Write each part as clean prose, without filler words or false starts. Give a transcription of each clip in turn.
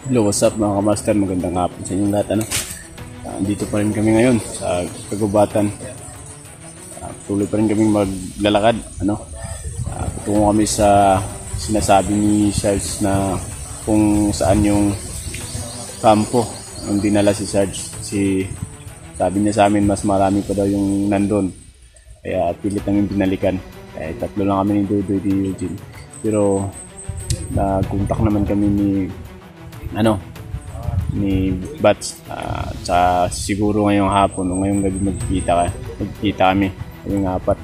Hello, what's up mga kamaster? Magandang hapon sa inyong lahat. Dito pa rin kami ngayon sa kagubatan. Tuloy pa rin kaming maglalakad. Tungo kami sa sinasabi ni Sarge na kung saan yung kampo ang dinala si Sarge. Sabi niya sa amin mas marami pa daw yung nandun. Kaya pilit namin binalikan. Tatlo lang kami ni Dudoy di Eugene. Pero nag-contact naman kami ni Bats, sa siguro ngayong hapon o ngayong gabi magkikita kami ngayong apat.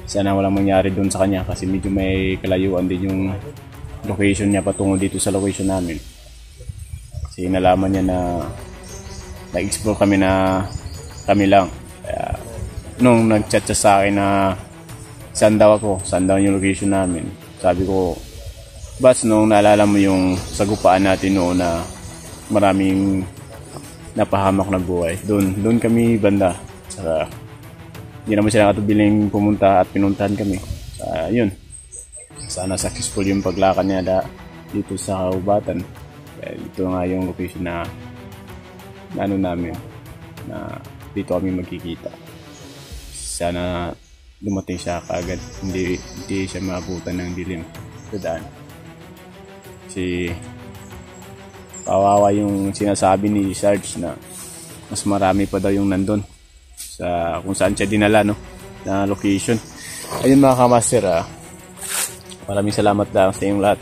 Sana walang mangyari doon sa kanya kasi medyo may kalayuan din yung location niya patungo dito sa location namin. Kasi nalaman niya na nag-explore kami na kami lang. Kaya nung nag-chat siya sa akin na saan daw yung location namin, sabi ko, Bas, nung naalala mo yung sagupaan natin noon na maraming napahamak na buhay, doon kami banda. Saka hindi naman sila katubiling pumunta at pinuntahan kami. Yun, sana successful yung paglakad niya dito sa Kaubatan. Ito nga yung location na namin na dito kami magkikita. Sana dumating siya kaagad, hindi siya maabutan ng dilim sa daan. Kasi kawawa yung sinasabi ni Sarge na mas marami pa daw yung nandun sa kung saan siya dinala na location. Ayun mga kamaster, maraming salamat lang sa inyong lahat.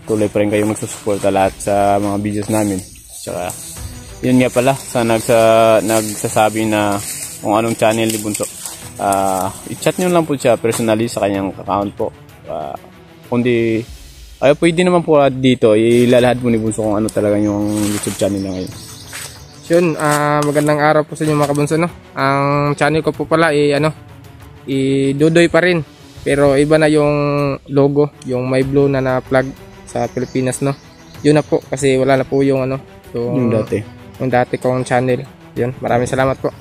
Tuloy pa rin kayong magsusuporta lahat sa mga videos namin. Tsaka yun nga pala sa nagsasabi na kung anong channel ni Bunso, i-chat nyo lang po siya personally sa kanyang account po. Kundi pwede naman po dito ilalahad po ni Bunso kung ano talaga yung YouTube channel na ngayon. Yun, magandang araw po sa inyo mga kabunso, Ang channel ko po pala Dudoy pa rin, pero iba na yung logo, yung may blue na plug sa Pilipinas, Yun na po kasi wala na po yung yung dati kong channel. Yun, maraming salamat po.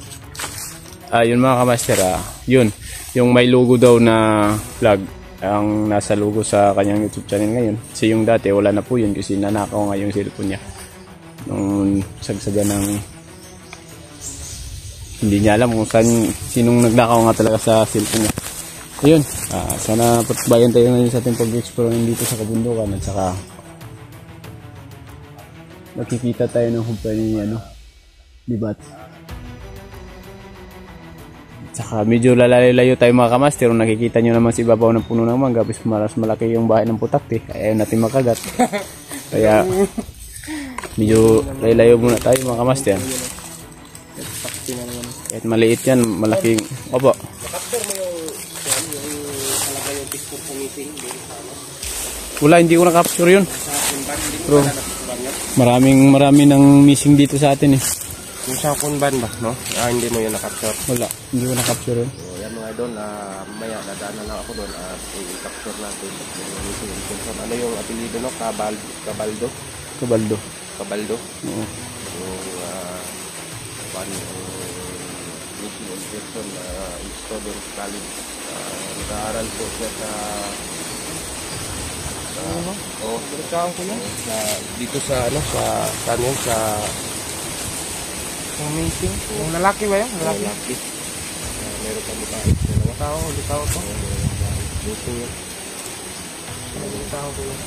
Yun mga kamaster, yun yung may logo daw na plug ang nasa logo sa kanyang YouTube channel ngayon. Kasi yung dati wala na po yun kasi nanakaw nga yung cellphone niya nung sagsaga ng hindi niya alam kung sinong nagnakaw nga talaga sa cellphone niya. Ayun, sana patbayan tayo ngayon sa ating pag-explore dito sa kabundukan at saka makikita tayo ng company ni Bats. Saka medyo lalayo tayo mga kamaster. Kung nakikita nyo naman si ibabaw ng puno ng mangga, mas malaki yung bahay ng putakti. Ayaw natin makagat. Kaya medyo lalayo muna tayo mga kamaster. Kahit maliit yan, malaking opo. Wala, hindi ko na-capture yun. Pero marami nang missing dito sa atin Yung sa Kunban ba, hindi mo yun na-capture? Wala, hindi ko na-capture yun. So, yan mga idol, maya nadaan na lang ako doon at i-capture natin yung ano yung apelido, Cabaldo? Cabaldo? Oo. Missing person na student college. Nag-aaral po siya dito sa meeting. Yung lalaki ba yun? Lalaki. Meron pa babae. Dalawang tao po. Meeting yun. Dalawang tao po yun.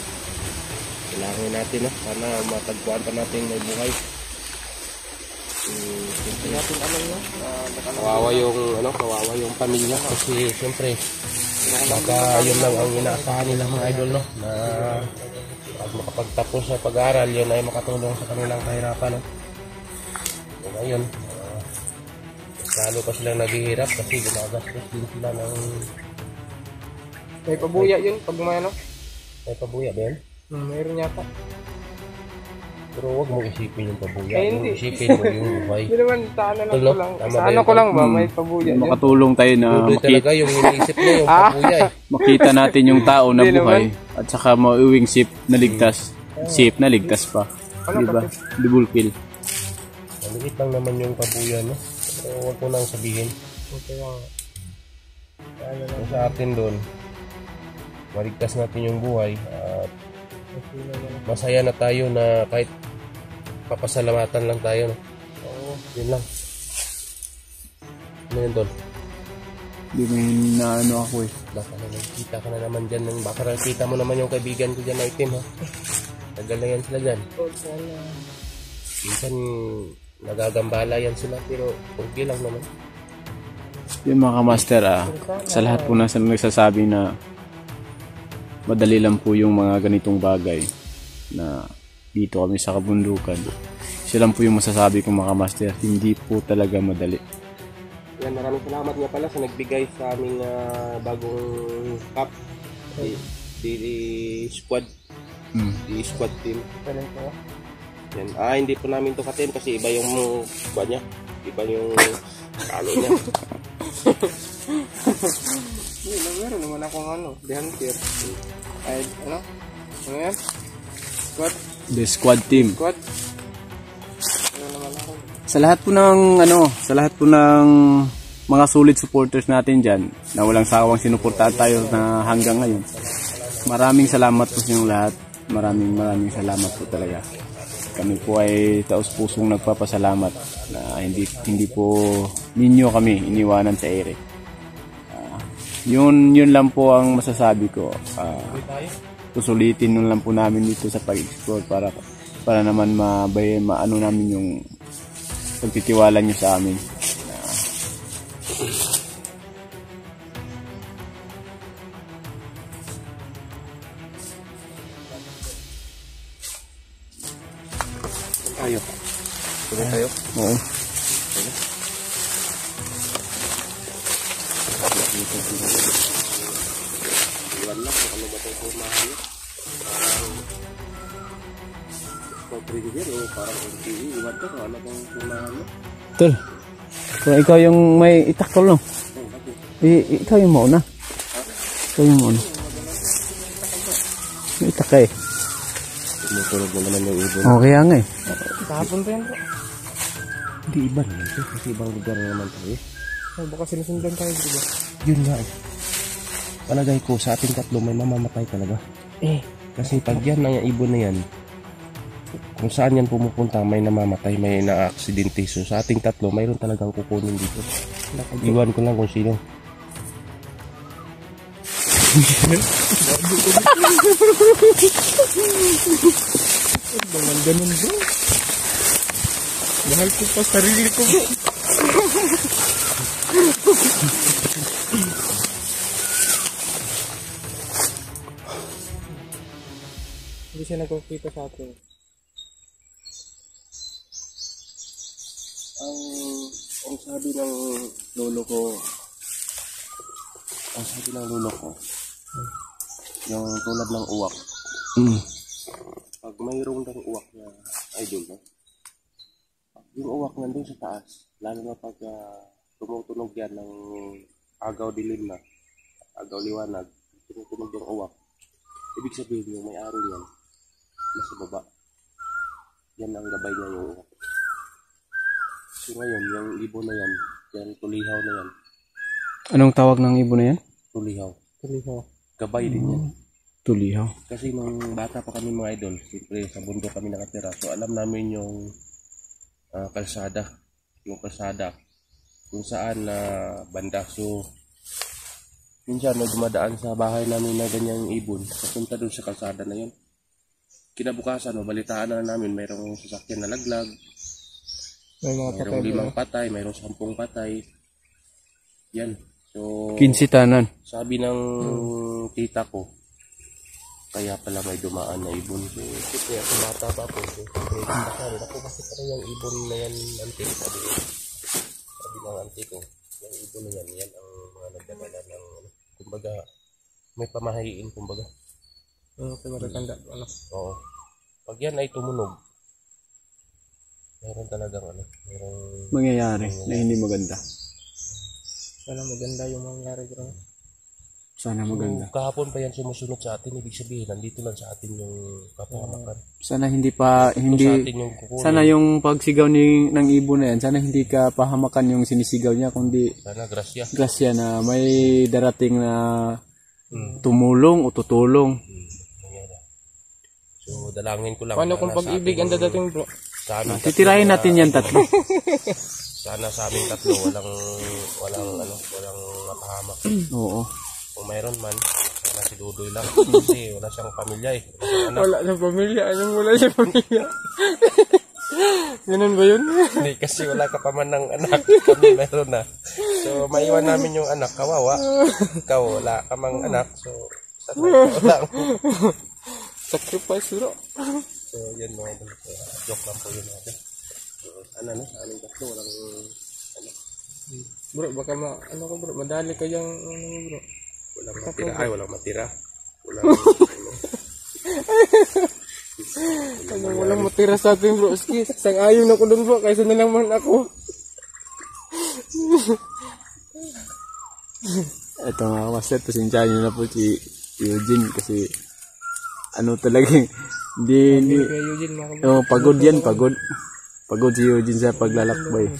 Kailangan natin sana matagpuan pa natin may buhay. Hindi natin alam kawawa yung pamilya kasi siyempre baka yun lang ang inaasahan nila mga idol na pag makapagtapos sa pag-aaral yun ay makatulong sa kanilang kahirapan ngayon, lalo pa silang naghihirap kasi gumagastos din sila ng may pabuya yun pag may pabuya ba yun? Mayroon yata, pero huwag mo isipin yung pabuya, isipin mo yung buhay. Hindi naman, sa ko lang ba may pabuya yun? Makatulong tayo na makita yung iniisip mo yung pabuya makita natin yung tao na buhay at saka mauwing safe na ligtas pa, diba? Double kill. Maliit lang naman yung pabuya, pero huwag ko nang sabihin. Sa atin doon, maligtas natin yung buhay at masaya na tayo na kahit papasalamatan lang tayo, no? Oo, yun lang. Ano yun, Tol? Hindi may naano ako eh. Baka na nakita ka na naman dyan. Baka nakita mo naman yung kaibigan ko dyan na itim, ha? Tagal na yan sila dyan. Minsan nagagambala yan sila pero okay lang naman. Yung mga kamaster, sa lahat po na nagsasabi na madali lang po yung mga ganitong bagay na dito kami sa kabundukan. Siya lang po yung masasabi kong mga kamaster, hindi po talaga madali. Yan, maraming salamat nga pala sa nagbigay sa aming bagong cup. Di squad. Di squad team. Yan. Hindi po namin to ka-team kasi iba yung squad niya. Iba yung kalo niya. Meron naman akong the hunter. Ano yan? Squad? The squad team. Squad? Sa lahat po ng mga solid supporters natin dyan na walang sawang sinuportahan tayo na hanggang ngayon. Maraming salamat po sa inyong lahat. Maraming salamat po talaga. Kami po ay taos-pusong nagpapasalamat na hindi po ninyo kami iniwanan sa ere. Yun lang po ang masasabi ko. Susulitin nun lang po namin dito sa pag-explore para naman maano namin yung pagtitiwala nyo sa amin. Tayo. Oo. Iwan lang kung ano ba itong pumahan. Parang iwan ko kung ano itong pumahan. Tol, kung ikaw yung may itakol, no? Ikaw yung mauna. Ikaw yung mauna. May itak ka eh. Tumutunog na naman yung ibon. Okay nga eh. Kahapon pa yan, bro. Hindi iba naman ito kasi ibang lugar na naman tayo. Baka sinusundan tayo, diba? Yun nga eh. Palagay ko sa ating tatlo may mamamatay talaga. Kasi pag yan ang ibon na yan, kung saan yan pumupunta may namamatay, may na-aksidente. So sa ating tatlo mayroon talagang kukunin dito. Iwan ko lang kung sino. Ganun bro. Mahal ko pa sarili ko bro. Hindi siya nagkakita sa atin. Ang sabi ng lolo ko, yung tulad ng uwak. Pag mayroong ng uwak na idol, no? Yung uwak nandun sa taas, lalo na pag tumutunog yan ng agaw dilim na, agaw liwanag, tumutunog yung uwak. Ibig sabihin yung may-ari niyan, nasa baba. Yan ang gabay niya yung uwak. So ngayon, yung ibon na yan, yung tulihaw na yan. Anong tawag ng ibon na yan? Tulihaw. Gabay din yan. Tulihaw. Kasi nung bata pa kami mga idol, siyempre sa bundok kami nakatira. So alam namin yung kalsada. Yung kalsada. Kung saan na banda. So minsan may dumadaan sa bahay namin na ganyang ibon. Papunta dun sa kalsada na yun. Kinabukasan, balitaan na namin mayroong sasakyan na laglag. Mayroong 5 patay, mayroong 10 patay. Yan. So 15 tanan. sabi ng tita ko, kaya pala may dumaan na ibon. So, kaya sa bata pa po. Ako kasi pala yung ibon na yan, auntie. Sabi ng auntie ko, yung ibon na yan, yan ang mga nagdadala ng, kumbaga, may pamahain, kumbaga. Okay, matatanda. Oo. Pag yan ay tumunog, mayroon talagang mayroong Mangyayari na hindi maganda. sana maganda yung mangyari, bro. Sana maganda. Kahapon pa yan sumusunod sa atin, ibig sabihin, nandito lang sa atin yung kapahamakan. Sana sana yung pagsigaw ng ibon na yan, sana hindi ka pahamakan yung sinisigaw niya, kundi sana grasya na may darating na tumulong o tutulong. So dalangin ko lang. Paano kung pag-ibig ang dadating bro? Sa amin Titirahin natin yan tatlo. sana sa amin tatlo walang mapahamak. Oo. Kung mayroon man, sana si Dudoy lang. Kasi wala siyang pamilya eh. Wala siyang pamilya. Anong wala siyang pamilya? Ganun ba yun? Hindi, kasi wala ka pa man ng anak. Kami meron na. So, maiwan namin yung anak. Kawawa. Ikaw, wala ka mang anak. So, sana ikaw lang. Sacrifice bro. So, yun mga idol. Joke lang po yun natin. So, sa aming tatlo, walang Bro, baka bro, madali kayang bro. walang matira. Ay, walang matira. Walang matira sa atin bro. Skis, sang-ayon ako dun bro. Kaysa na lang man ako. Ito mga master, pasensyahan nyo na po si Eugene kasi talagang hindi Kaya Eugene mga bro. pagod yan, pagod si Eugene sa paglalakbay.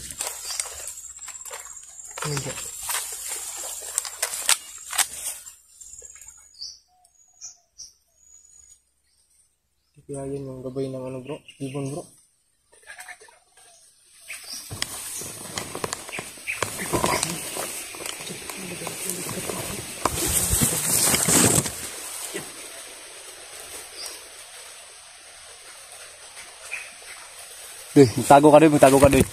Kaya yun yung gabay ng bro. Ibon bro. Magtago ka doon.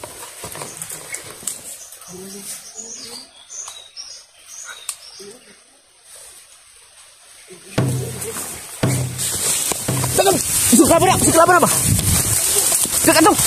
Suka ba? Suka dong.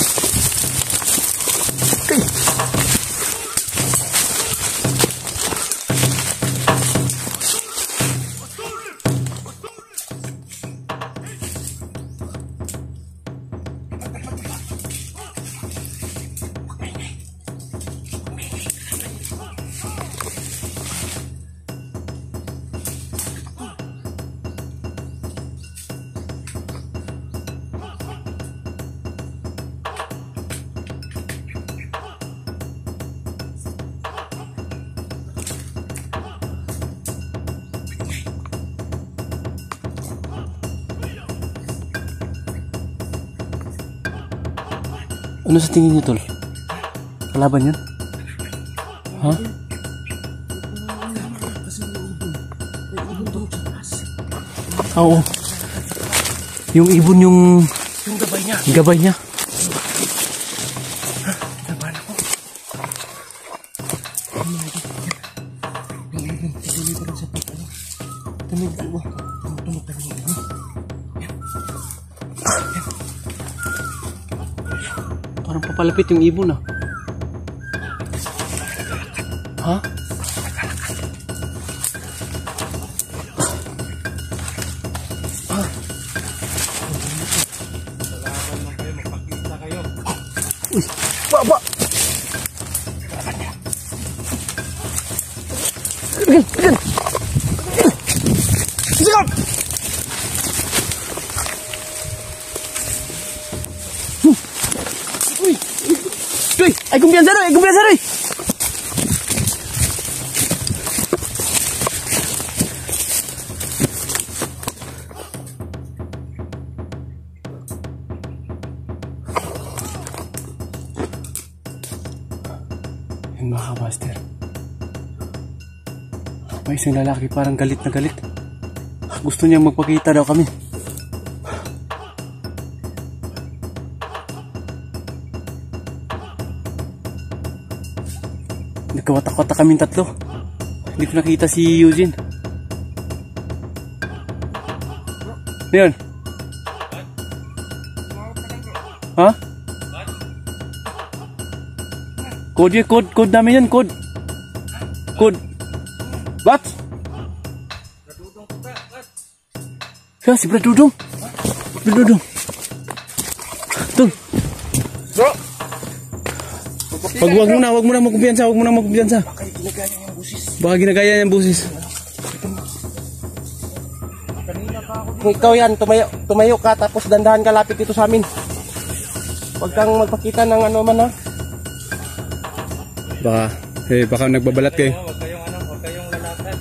Ano sa tingin niyo, tol? Kalaban yun? Ha? Oo. Yung ibon yung gabay niya. Parang papalapit yung ibon ah. Ha? Uy, baba! Sige! Uy, ay kumpiyansa rin, Yun mga master. May isang lalaki parang galit na galit. Gusto niyang magpakita daw kami. Nagkawatak-watak kaming tatlo. Hindi ko nakita si Eugene. Ayun. Ha? Code namin yan, code. What? Kaya si Brad Dudong. Tol. Bro! Wag mo na magkumpiyansa. Baka ginagaya niyang busis. Kung ikaw yan, tumayo ka tapos dandahan ka lapit dito sa amin. Huwag kang magpakita ng ano man ha. Baka nagbabalat kayo. Huwag kayong lalakad.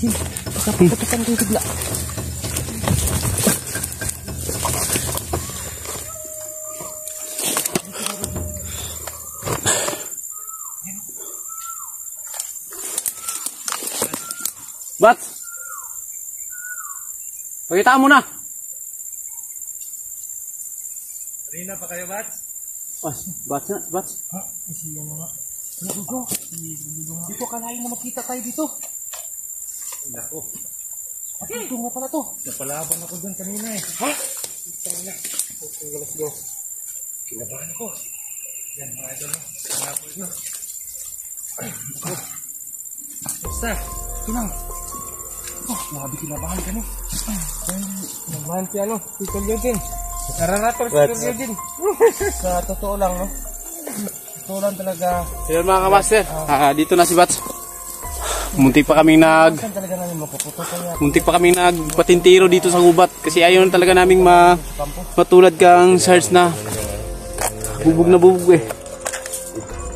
Baka puputukan ko bigla. Bats! Pakitaan mo na! Kanina pa kayo, Bats? Bats na, Bats. Ha? Ay, siya nga. Dudong. Dito, kalahin na makita tayo dito. Nako. Okay. Ito nga pala to. Napalaban ako dyan kanina eh. Ha? Kanina. Okay, let's go. Kinabahan ako. Yan, mga idol na. Kinabahan nyo. Ako. Basta. Ito lang. Oh, grabe kinabahan ka no. Kinabahan si ano, si Tulyodin. Nararator si Tulyodin. Sa totoo lang no. Totoo lang talaga. Sila mga kamaster, dito na si Bats. Muntik pa kaming Saan talaga namin mapuputo kaya. muntik pa kaming nagpatintiro dito sa gubat kasi ayaw na talaga naming matulad kang SARS na bubog na bubog eh.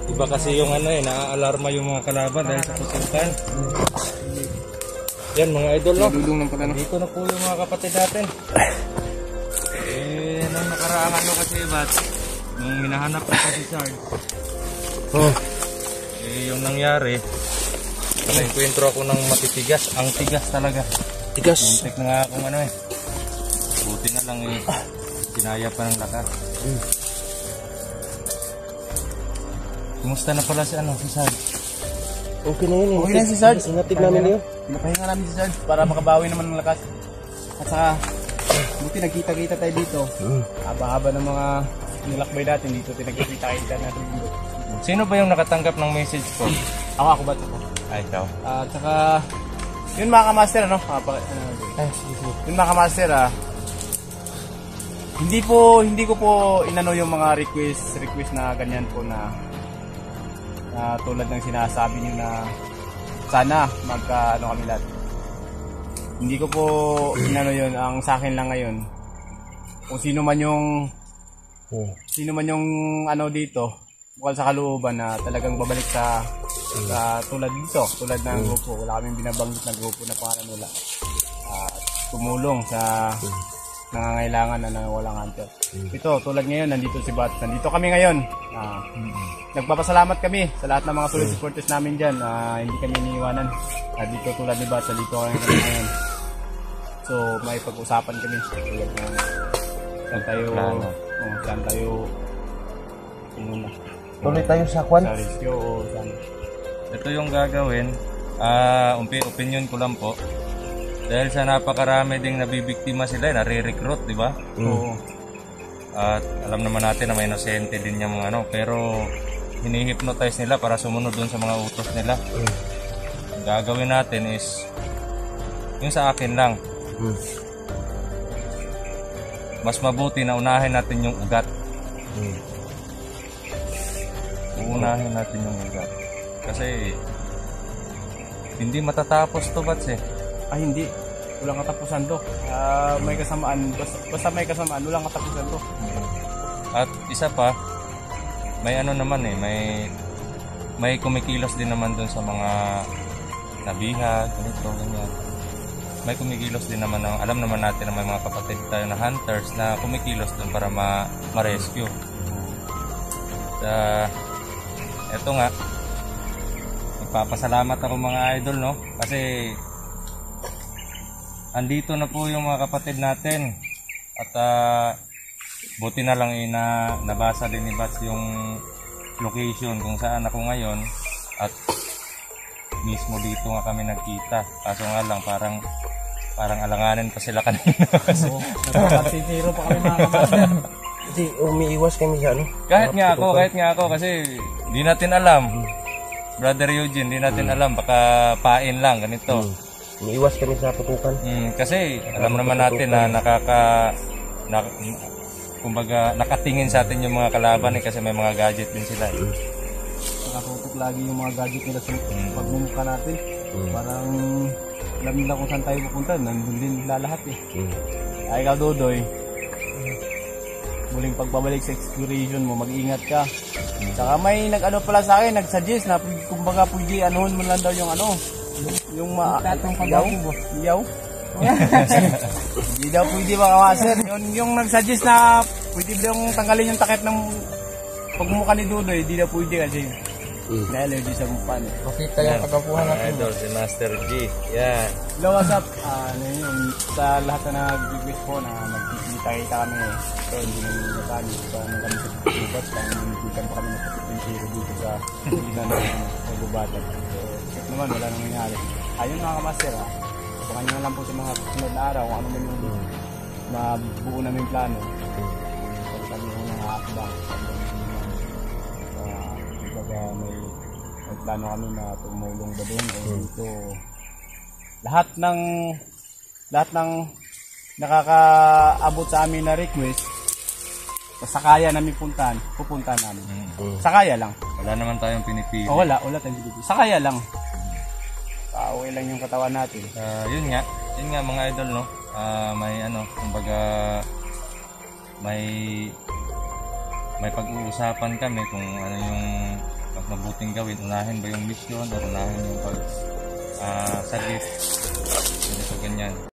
Iba kasi yung ano eh, naaalarma yung mga kalaban dahil sa putukan. Yan mga idol no. Dito na po yung mga kapatid natin. Nung nakaraang ano kasi Bats, nung hinahanap ko si Sarge. Yung nangyari, na-encuentro ako ng matitigas. Ang tigas talaga. Tigas. Muntik na nga akong ano eh. Buti na lang eh. Kinaya pa ng lakas. Kumusta na pala si ano, si Sarge? Okay na yun eh. Okay na si Sarge. Inatid namin yun. Pinapahinga namin si Sarge para makabawi naman ng lakas. At saka, buti nagkita-kita tayo dito. Haba-haba ng mga nilakbay natin dito, pinagkita-kita natin dito. Sino ba yung nakatanggap ng message ko? Ako ba ito? Ay, ikaw. At saka, yun mga kamaster, ano? Yun mga kamaster, hindi ko po inano yung mga request na ganyan po na tulad ng sinasabi niyo na sana magka-ano kami lahat. Hindi ko po inano yun, ang sa akin lang ngayon. Kung sino man yung ano dito, bukal sa kalooban na talagang babalik sa tulad dito, tulad ng grupo. Wala kaming binabanggit na grupo na pangalan wala. Tumulong sa nangangailangan na walang hunter. Ito, tulad ngayon, nandito si Bats. Nandito kami ngayon. Nagpapasalamat kami sa lahat ng mga solid supporters namin dyan. Hindi kami iniiwanan. Dito tulad ni Bats, dito kami ngayon. So, may pag-usapan kami. Tulad ng saan tayo muna. Tuloy tayo sa kwan. Sa rescue o saan. Ito yung gagawin. Opinion ko lang po. Dahil sa napakarami ding nabibiktima sila, nare-recruit, di ba? Oo. At alam naman natin na may inosente din yung mga ano, pero hini-hypnotize nila para sumunod dun sa mga utos nila. Ang gagawin natin is yung sa akin lang. Mas mabuti na unahin natin yung ugat. Uunahin natin yung ugat. Kasi hindi matatapos to, Bats eh. Hindi. Walang katapusan to. May kasamaan. Basta may kasamaan, walang katapusan to. At isa pa, may ano naman eh, may kumikilos din naman dun sa mga nabihag, ganito, ganyan. May kumikilos din naman, alam naman natin na may mga kapatid tayo na hunters na kumikilos dun para ma-rescue. Eto nga, magpapasalamat ako mga idol, no? Kasi andito na po yung mga kapatid natin at buti na lang nabasa din ni Bats yung location kung saan ako ngayon at mismo dito nga kami nagkita. Kaso nga lang parang alanganin pa sila kanina. Nagpapatitiro pa kami mga kamaster. Kasi umiiwas kami sa ano. Kahit nga ako kasi di natin alam. Brother Eugene, di natin alam, baka pain lang ganito. Umiiwas kami sa putukan. Kasi alam naman natin na kumbaga nakatingin sa atin yung mga kalaban kasi may mga gadget din sila. Nakatutok lagi yung mga gadget nila sa pagmumukha natin. Parang alam nila kung saan tayo pupunta, nandun din lahat eh. Ay ikaw Dodoy, muling pagbabalik sa exploration mo, mag-ingat ka. Saka may nag-ano pala sa akin, nag-suggest na kumbaga pwede anuhon mo lang daw yung Yung iyaw? Iyaw? Hindi daw pwede mga master. Yung nag-suggest na pwede daw tanggalin yung takip ng pagmumukha ni Dudoy, hindi daw pwede kasi may allergy sa mukha niya. Makita yung kagapuhan natin. Idol, si Master G. Yan. Hello, what's up? Yun, sa lahat na nag-request po na magkikita-kita kami. So, hindi namin natali. So, nung kami sa Gubat, nagkikitan pa kami ng 15 dito sa Pilinan ng Gubatan. So, check naman, wala nang nangyari. Ayun mga kamaster, abangan nyo na lang po sa mga sunod na araw kung ano man yung mabuo namin plano. So, kami yung mga akbang. May plano kami na tumulong ba doon o dito. Lahat ng nakakaabot sa amin na request, sa kaya namin pupuntahan namin. Sa kaya lang. Wala naman tayong pinipili. Wala tayong pinipili. Sa kaya lang. Okay lang yung katawan natin. Yun nga mga idol, no? May kumbaga may pag-uusapan kami kung ano yung mas mabuting gawin. Unahin ba yung mission o unahin yung saglit. Ganito ganyan.